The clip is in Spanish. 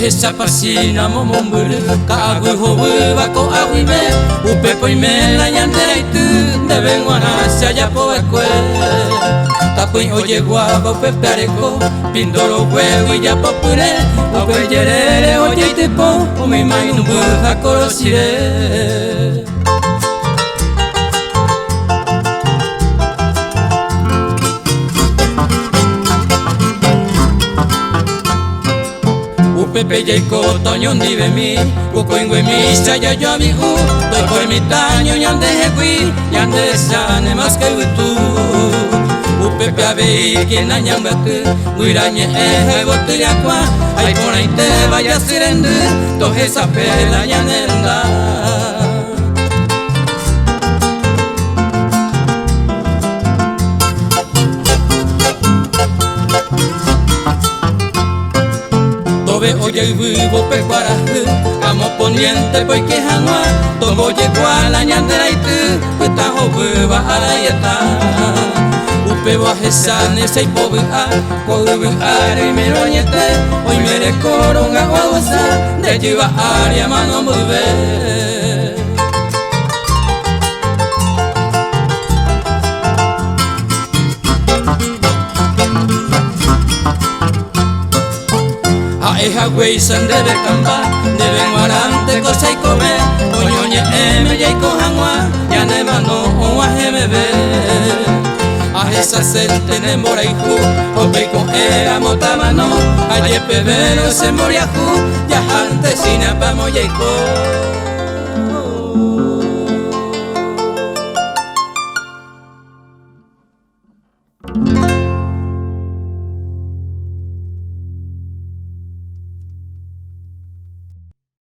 esa pasina momomburu ka agu hobu bako aguime upe poime la yandera itu deben guanasa ya po ekwe tapuin oye guaba upe pareko pindoro huevo y ya popure upe yerere oye itepo umi mai nubu hakorosire. Pepe Jaiko Toño Ndive mi Uko ingwe mi Saya yo mi u Doi por mi taño Yande hegui Yande sane mas que utu Upepe abe Kina nyambatu Muiranye ehe botu yakwa Ay por ahí te vaya sirendu Tohe sapela yanenda. Oye vivo pecuaraje, amo poniente pues que jamás tomo llegó a la ñandera y tú, puta joven a la yeta. Upe bajezane se pobre a, pobre a y me roñete, hoy me recoro un aguasa, de lleva área mano muy ver. Eja güey san debe camba, debe guarante cosa y comer. Oñoñe eme ya y cojanwa, ya ne mano o a gemebe. A esa sente ne mora y ju, o pe con era motamano. A ye pebero se moria ju, ya antes sin apamo ya y co.